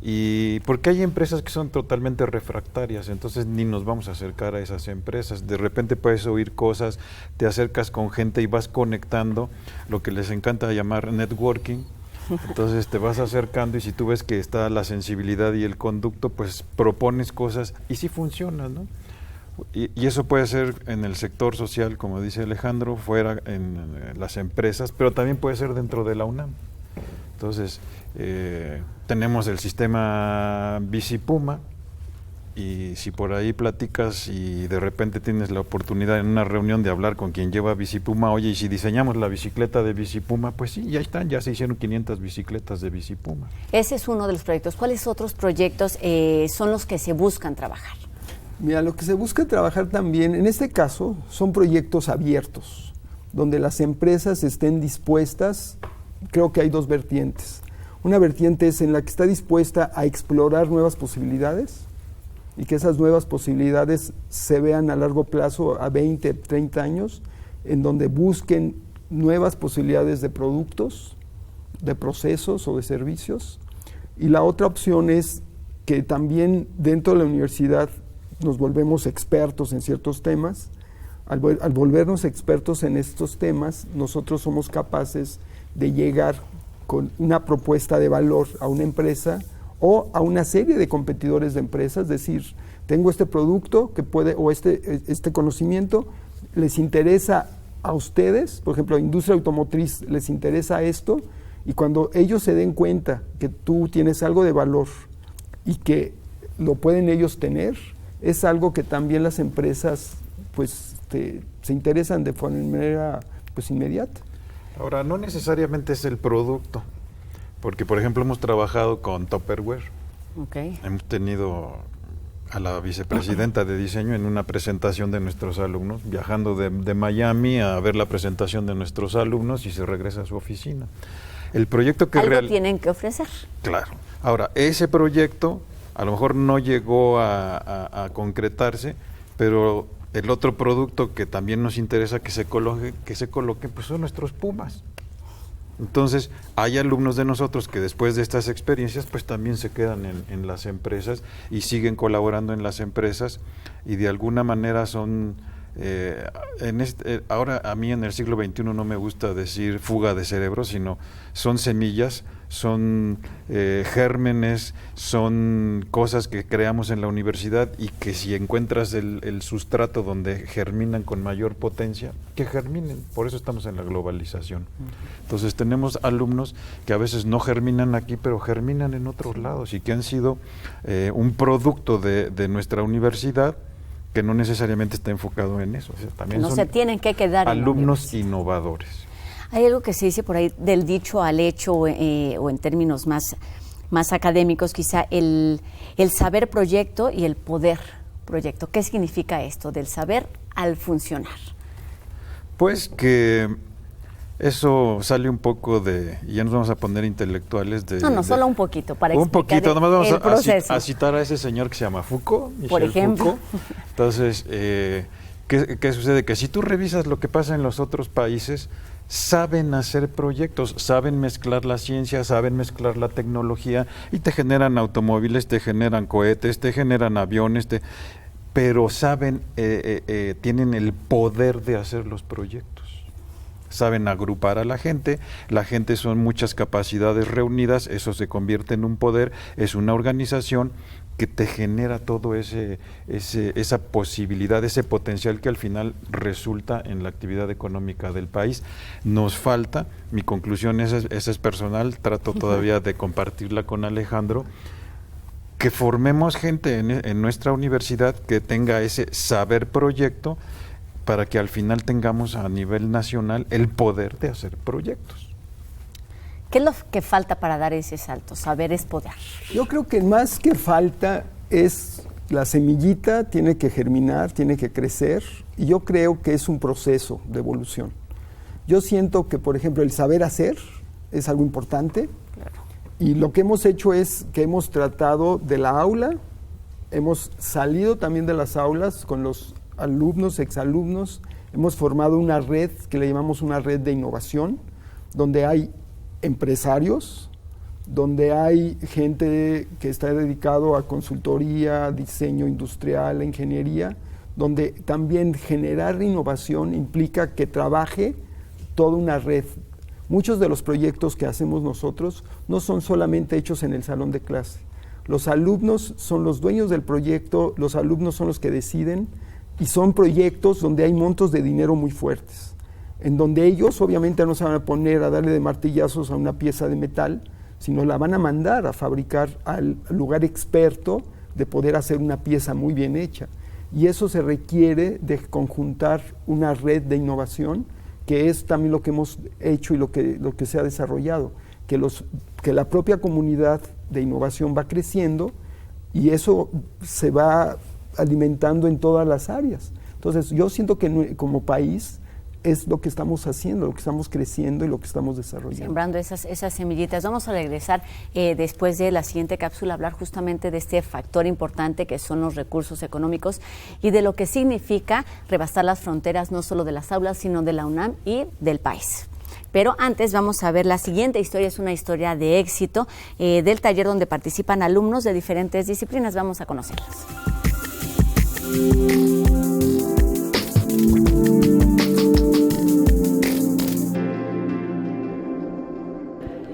Y porque hay empresas que son totalmente refractarias, entonces ni nos vamos a acercar a esas empresas. De repente puedes oír cosas, te acercas con gente y vas conectando, lo que les encanta llamar networking. Entonces te vas acercando y si tú ves que está la sensibilidad y el conducto, pues propones cosas y sí funciona, ¿no? Y eso puede ser en el sector social, como dice Alejandro, fuera en las empresas, pero también puede ser dentro de la UNAM. Entonces, tenemos el sistema Bicipuma y si por ahí platicas y de repente tienes la oportunidad en una reunión de hablar con quien lleva Bicipuma, oye, y si diseñamos la bicicleta de Bicipuma, pues sí, ya están, ya se hicieron 500 bicicletas de Bicipuma. Ese es uno de los proyectos. ¿Cuáles otros proyectos son los que se buscan trabajar? Mira, lo que se busca trabajar también, en este caso, son proyectos abiertos, donde las empresas estén dispuestas. Creo que hay dos vertientes. Una vertiente es en la que está dispuesta a explorar nuevas posibilidades y que esas nuevas posibilidades se vean a largo plazo, a 20, 30 años, en donde busquen nuevas posibilidades de productos, de procesos o de servicios. Y la otra opción es que también dentro de la universidad nos volvemos expertos en ciertos temas. Al volvernos expertos en estos temas, nosotros somos capaces de llegar con una propuesta de valor a una empresa o a una serie de competidores de empresas, decir, tengo este producto que puede, o este conocimiento, les interesa a ustedes, por ejemplo, a industria automotriz les interesa esto, y cuando ellos se den cuenta que tú tienes algo de valor y que lo pueden ellos tener, es algo que también las empresas pues se interesan de manera pues inmediata. Ahora, no necesariamente es el producto, porque por ejemplo hemos trabajado con Tupperware. Okay. Hemos tenido a la vicepresidenta de diseño en una presentación de nuestros alumnos, viajando de Miami a ver la presentación de nuestros alumnos y se regresa a su oficina. El proyecto que algo tienen que ofrecer. Claro. Ahora, ese proyecto a lo mejor no llegó a concretarse, pero el otro producto que también nos interesa que se coloque, pues son nuestros Pumas. Entonces, hay alumnos de nosotros que después de estas experiencias, pues también se quedan en las empresas y siguen colaborando en las empresas y de alguna manera son ahora a mí en el siglo XXI no me gusta decir fuga de cerebro, sino son semillas, son gérmenes, son cosas que creamos en la universidad y que si encuentras el sustrato donde germinan con mayor potencia, que germinen. Por eso estamos en la globalización. Entonces tenemos alumnos que a veces no germinan aquí, pero germinan en otros lados y que han sido un producto de nuestra universidad, que no necesariamente está enfocado en eso. O sea, también no son se tienen que quedar alumnos innovadores. Hay algo que se dice por ahí del dicho al hecho, o en términos más académicos, quizá el saber proyecto y el poder proyecto. ¿Qué significa esto del saber al funcionar? Pues que eso sale un poco de, y ya nos vamos a poner intelectuales solo un poquito para explicar un poquito, nomás vamos el proceso. a citar a ese señor que se llama Foucault, Michel por ejemplo. Foucault. Entonces, ¿qué sucede? Que si tú revisas lo que pasa en los otros países, saben hacer proyectos, saben mezclar la ciencia, saben mezclar la tecnología y te generan automóviles, te generan cohetes, te generan aviones, pero saben, tienen el poder de hacer los proyectos. Saben agrupar a la gente son muchas capacidades reunidas, eso se convierte en un poder, es una organización que te genera todo esa posibilidad, ese potencial que al final resulta en la actividad económica del país. Nos falta, mi conclusión esa es personal, trato todavía de compartirla con Alejandro, que formemos gente en nuestra universidad que tenga ese saber proyecto, para que al final tengamos a nivel nacional el poder de hacer proyectos. ¿Qué es lo que falta para dar ese salto? Saber es poder. Yo creo que más que falta es la semillita, tiene que germinar, tiene que crecer, y yo creo que es un proceso de evolución. Yo siento que, por ejemplo, el saber hacer es algo importante, claro. Y lo que hemos hecho es que hemos tratado de la aula, hemos salido también de las aulas con los alumnos, exalumnos, hemos formado una red que le llamamos una red de innovación, donde hay empresarios, donde hay gente que está dedicado a consultoría, diseño industrial, ingeniería, donde también generar innovación implica que trabaje toda una red. Muchos de los proyectos que hacemos nosotros no son solamente hechos en el salón de clase. Los alumnos son los dueños del proyecto, los alumnos son los que deciden, y son proyectos donde hay montos de dinero muy fuertes, en donde ellos obviamente no se van a poner a darle de martillazos a una pieza de metal, sino la van a mandar a fabricar al lugar experto de poder hacer una pieza muy bien hecha. Y eso se requiere de conjuntar una red de innovación, que es también lo que hemos hecho y lo que se ha desarrollado, que la propia comunidad de innovación va creciendo y eso se va alimentando en todas las áreas. Entonces, yo siento que como país es lo que estamos haciendo, lo que estamos creciendo y lo que estamos desarrollando. Sembrando esas semillitas. Vamos a regresar después de la siguiente cápsula a hablar justamente de este factor importante que son los recursos económicos y de lo que significa rebasar las fronteras no solo de las aulas, sino de la UNAM y del país. Pero antes vamos a ver la siguiente historia, es una historia de éxito del taller donde participan alumnos de diferentes disciplinas. Vamos a conocerlos.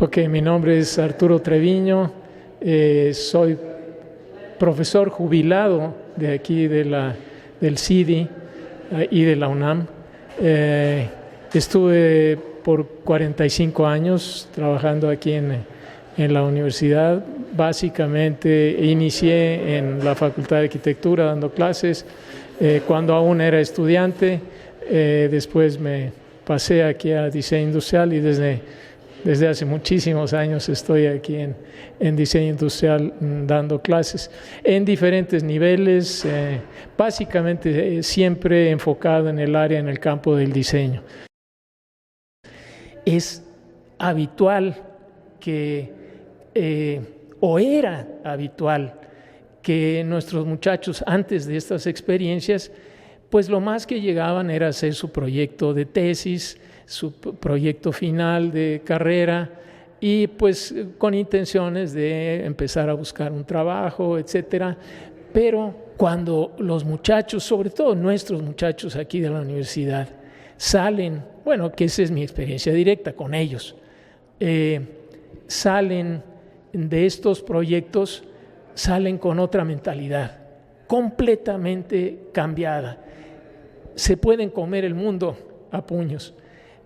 Ok, mi nombre es Arturo Treviño, soy profesor jubilado de aquí del CIDI y de la UNAM. Estuve por 45 años trabajando aquí en la universidad. Básicamente inicié en la Facultad de Arquitectura dando clases cuando aún era estudiante. Después me pasé aquí a diseño industrial y desde hace muchísimos años estoy aquí en diseño industrial dando clases en diferentes niveles, básicamente siempre enfocado en el campo del diseño. Es habitual o era habitual que nuestros muchachos antes de estas experiencias, pues lo más que llegaban era hacer su proyecto de tesis, su proyecto final de carrera y pues con intenciones de empezar a buscar un trabajo, etcétera, pero cuando los muchachos, sobre todo nuestros muchachos aquí de la universidad, salen, bueno, que esa es mi experiencia directa con ellos, salen de estos proyectos, salen con otra mentalidad, completamente cambiada. Se pueden comer el mundo a puños.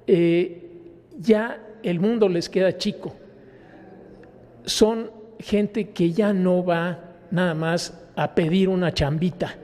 Ya el mundo les queda chico. Son gente que ya no va nada más a pedir una chambita.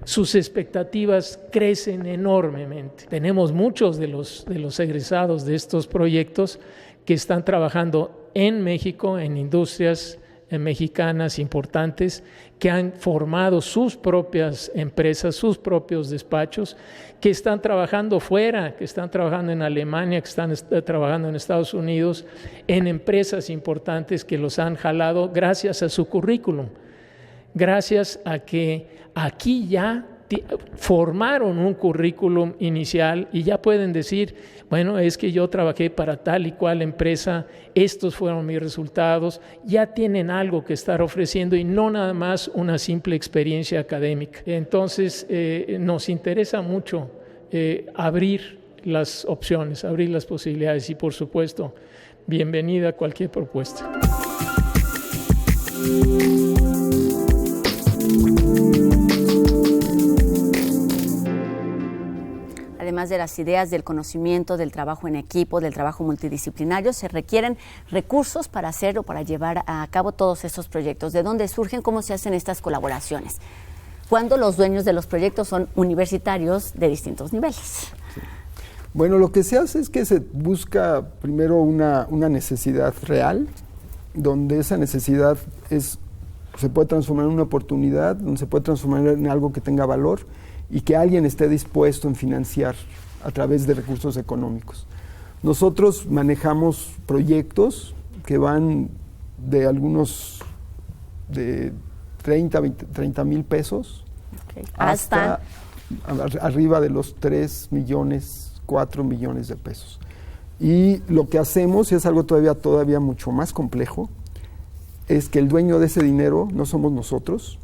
Sus expectativas crecen enormemente. Tenemos muchos de los egresados de estos proyectos que están trabajando en México, en industrias mexicanas importantes, que han formado sus propias empresas, sus propios despachos, que están trabajando fuera, que están trabajando en Alemania, que están trabajando en Estados Unidos, en empresas importantes que los han jalado gracias a su currículum, gracias a que aquí ya formaron un currículum inicial y ya pueden decir, bueno, es que yo trabajé para tal y cual empresa, estos fueron mis resultados, ya tienen algo que estar ofreciendo y no nada más una simple experiencia académica. Entonces, nos interesa mucho abrir las opciones, abrir las posibilidades y, por supuesto, bienvenida a cualquier propuesta. Además de las ideas, del conocimiento, del trabajo en equipo, del trabajo multidisciplinario, se requieren recursos para hacer o para llevar a cabo todos estos proyectos. ¿De dónde surgen? ¿Cómo se hacen estas colaboraciones? Cuando los dueños de los proyectos son universitarios de distintos niveles. Sí. Bueno, lo que se hace es que se busca primero una necesidad real, donde esa necesidad se puede transformar en una oportunidad, donde se puede transformar en algo que tenga valor y que alguien esté dispuesto en financiar a través de recursos económicos. Nosotros manejamos proyectos que van de algunos de 30 mil pesos hasta arriba de los 3 millones, 4 millones de pesos. Y lo que hacemos, y es algo todavía mucho más complejo, es que el dueño de ese dinero no somos nosotros,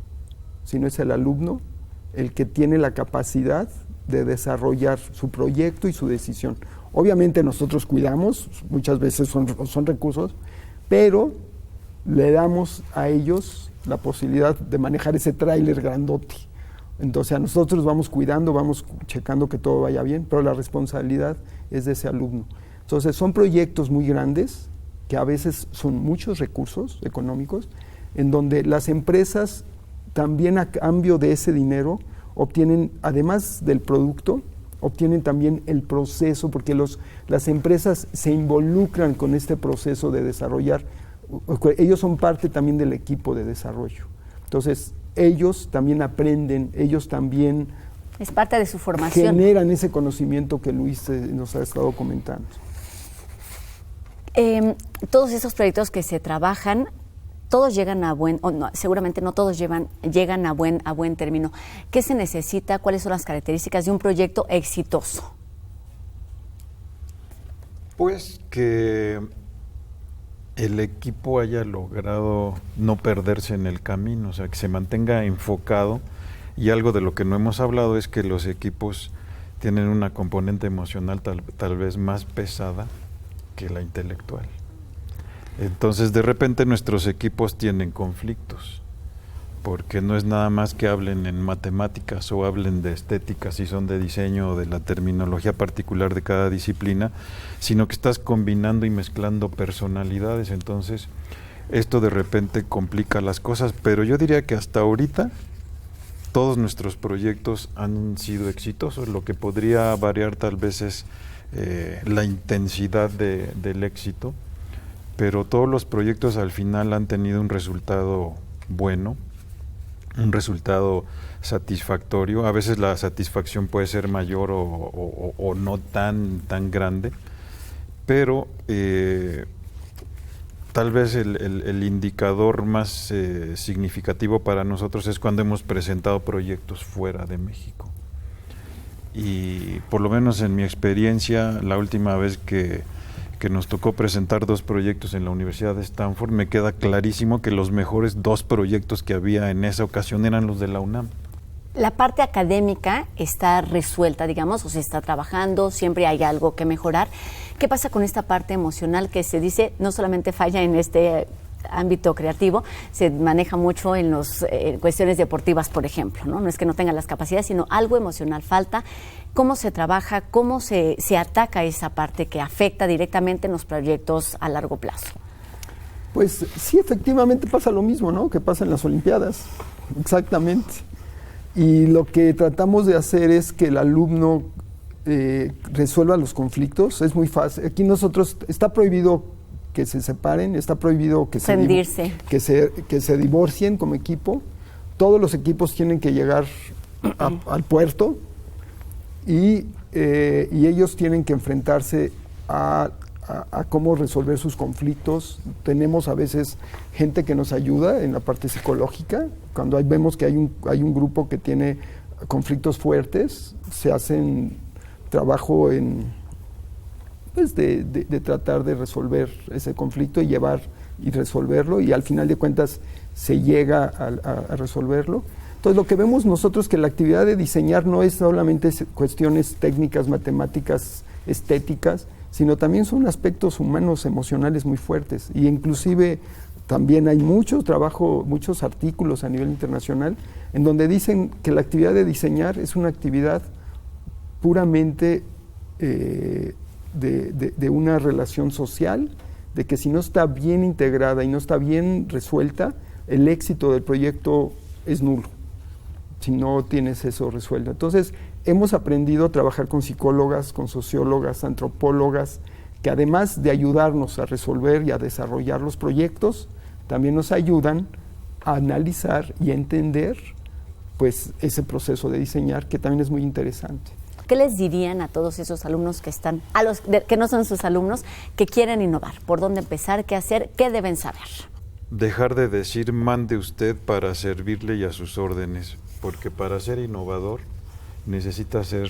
sino es el alumno, el que tiene la capacidad de desarrollar su proyecto y su decisión. Obviamente nosotros cuidamos, muchas veces son recursos, pero le damos a ellos la posibilidad de manejar ese tráiler grandote. Entonces a nosotros vamos cuidando, vamos checando que todo vaya bien, pero la responsabilidad es de ese alumno. Entonces son proyectos muy grandes, que a veces son muchos recursos económicos, en donde las empresas también a cambio de ese dinero obtienen, además del producto, obtienen también el proceso, porque las empresas se involucran con este proceso de desarrollar. Ellos son parte también del equipo de desarrollo. Entonces, ellos también aprenden, ellos también es parte de su formación. Generan ese conocimiento que Luis nos ha estado comentando. Todos esos proyectos que se trabajan, todos llegan a seguramente no todos llegan a buen término. ¿Qué se necesita? ¿Cuáles son las características de un proyecto exitoso? Pues que el equipo haya logrado no perderse en el camino, o sea, que se mantenga enfocado, y algo de lo que no hemos hablado es que los equipos tienen una componente emocional tal vez más pesada que la intelectual. Entonces, de repente nuestros equipos tienen conflictos, porque no es nada más que hablen en matemáticas o hablen de estética, si son de diseño o de la terminología particular de cada disciplina, sino que estás combinando y mezclando personalidades. Entonces, esto de repente complica las cosas, pero yo diría que hasta ahorita todos nuestros proyectos han sido exitosos. Lo que podría variar tal vez es la intensidad del éxito, pero todos los proyectos al final han tenido un resultado bueno, un resultado satisfactorio. A veces la satisfacción puede ser mayor o no tan grande, pero tal vez el indicador más significativo para nosotros es cuando hemos presentado proyectos fuera de México. Y por lo menos en mi experiencia, la última vez que que nos tocó presentar 2 proyectos en la Universidad de Stanford, me queda clarísimo que los mejores 2 proyectos que había en esa ocasión eran los de la UNAM. La parte académica está resuelta, digamos, o se está trabajando, siempre hay algo que mejorar. ¿Qué pasa con esta parte emocional que se dice no solamente falla en este ámbito creativo, se maneja mucho en las cuestiones deportivas, por ejemplo, ¿no? No es que no tengan las capacidades, sino algo emocional falta. ¿Cómo se trabaja, cómo se ataca esa parte que afecta directamente en los proyectos a largo plazo? Pues sí, efectivamente pasa lo mismo, ¿no? Que pasa en las Olimpiadas, exactamente. Y lo que tratamos de hacer es que el alumno resuelva los conflictos. Es muy fácil. Aquí nosotros está prohibido que se separen, está prohibido que se divorcien como equipo. Todos los equipos tienen que llegar al puerto y ellos tienen que enfrentarse a cómo resolver sus conflictos. Tenemos a veces gente que nos ayuda en la parte psicológica. Cuando vemos que hay un grupo que tiene conflictos fuertes, se hacen trabajo de tratar de resolver ese conflicto y resolverlo, y al final de cuentas se llega a resolverlo. Entonces lo que vemos nosotros es que la actividad de diseñar no es solamente cuestiones técnicas, matemáticas, estéticas, sino también son aspectos humanos, emocionales muy fuertes. Y inclusive también hay mucho trabajo, muchos artículos a nivel internacional en donde dicen que la actividad de diseñar es una actividad puramente de una relación social, de que si no está bien integrada y no está bien resuelta, el éxito del proyecto es nulo, si no tienes eso resuelto. Entonces, hemos aprendido a trabajar con psicólogas, con sociólogas, antropólogas, que además de ayudarnos a resolver y a desarrollar los proyectos, también nos ayudan a analizar y a entender pues, ese proceso de diseñar, que también es muy interesante. ¿Qué les dirían a todos esos alumnos que están, que no son sus alumnos, que quieren innovar? ¿Por dónde empezar? ¿Qué hacer? ¿Qué deben saber? Dejar de decir mande usted para servirle y a sus órdenes, porque para ser innovador necesita ser,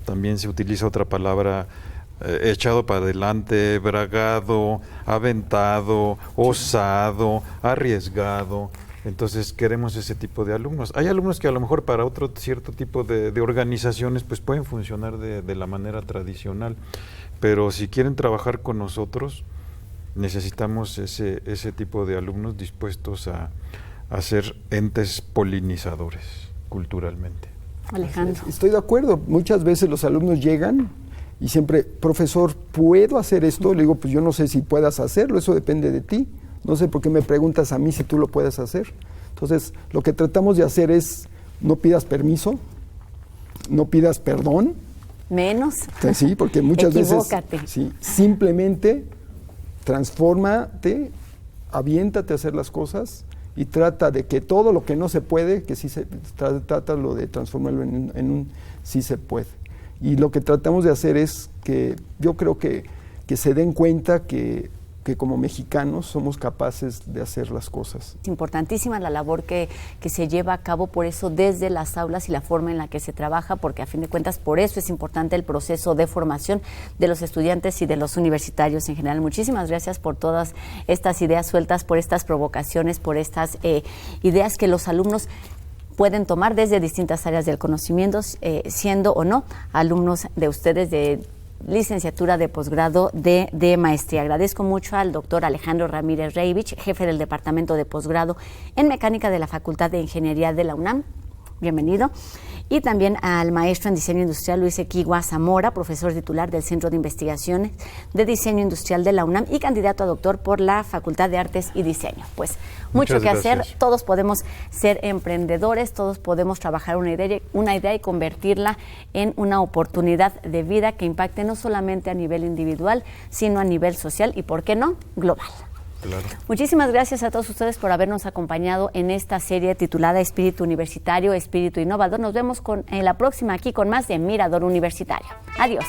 también se utiliza otra palabra, echado para adelante, bragado, aventado, osado, arriesgado. Entonces queremos ese tipo de alumnos. Hay alumnos que a lo mejor para otro cierto tipo de organizaciones pues pueden funcionar de la manera tradicional, pero si quieren trabajar con nosotros necesitamos ese tipo de alumnos dispuestos a ser entes polinizadores culturalmente. Alejandro. Estoy de acuerdo. Muchas veces los alumnos llegan y siempre, profesor, ¿puedo hacer esto? Le digo, pues yo no sé si puedas hacerlo, eso depende de ti. No sé por qué me preguntas a mí si tú lo puedes hacer. Entonces, lo que tratamos de hacer es, no pidas permiso, no pidas perdón. Menos. Sí, porque muchas Equivócate. veces sí, simplemente transfórmate, aviéntate a hacer las cosas y trata de que todo lo que no se puede, que sí trátalo de transformarlo en un sí se puede. Y lo que tratamos de hacer es que yo creo que se den cuenta que como mexicanos somos capaces de hacer las cosas. Es importantísima la labor que se lleva a cabo, por eso desde las aulas y la forma en la que se trabaja, porque a fin de cuentas por eso es importante el proceso de formación de los estudiantes y de los universitarios en general. Muchísimas gracias por todas estas ideas sueltas, por estas provocaciones, por estas ideas que los alumnos pueden tomar desde distintas áreas del conocimiento, siendo o no alumnos de ustedes de licenciatura, de posgrado, de maestría. Agradezco mucho al doctor Alejandro Ramírez Reivich, jefe del Departamento de Posgrado en Mecánica de la Facultad de Ingeniería de la UNAM. Bienvenido. Y también al maestro en Diseño Industrial Luis Equigua Zamora, profesor titular del Centro de Investigaciones de Diseño Industrial de la UNAM y candidato a doctor por la Facultad de Artes y Diseño. Pues mucho que hacer, todos podemos ser emprendedores, todos podemos trabajar una idea y convertirla en una oportunidad de vida que impacte no solamente a nivel individual, sino a nivel social y, ¿por qué no?, global. Claro. Muchísimas gracias a todos ustedes por habernos acompañado en esta serie titulada Espíritu Universitario, Espíritu Innovador. Nos vemos en la próxima aquí con más de Mirador Universitario. Adiós.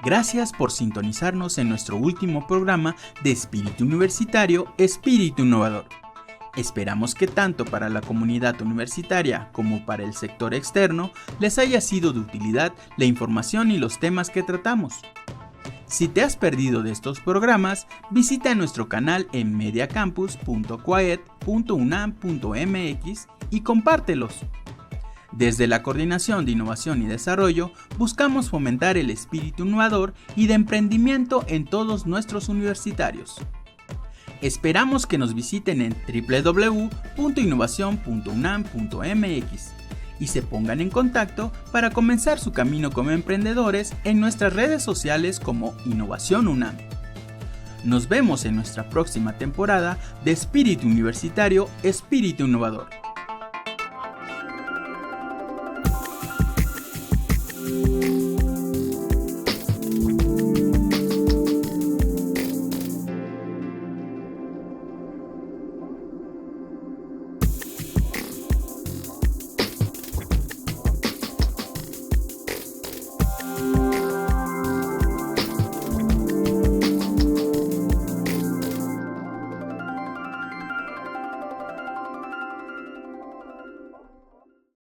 Gracias por sintonizarnos en nuestro último programa de Espíritu Universitario, Espíritu Innovador. Esperamos que tanto para la comunidad universitaria como para el sector externo les haya sido de utilidad la información y los temas que tratamos. Si te has perdido de estos programas, visita nuestro canal en mediacampus.quaed.unam.mx y compártelos. Desde la Coordinación de Innovación y Desarrollo, buscamos fomentar el espíritu innovador y de emprendimiento en todos nuestros universitarios. Esperamos que nos visiten en www.innovacion.unam.mx y se pongan en contacto para comenzar su camino como emprendedores en nuestras redes sociales como Innovación UNAM. Nos vemos en nuestra próxima temporada de Espíritu Universitario, Espíritu Innovador.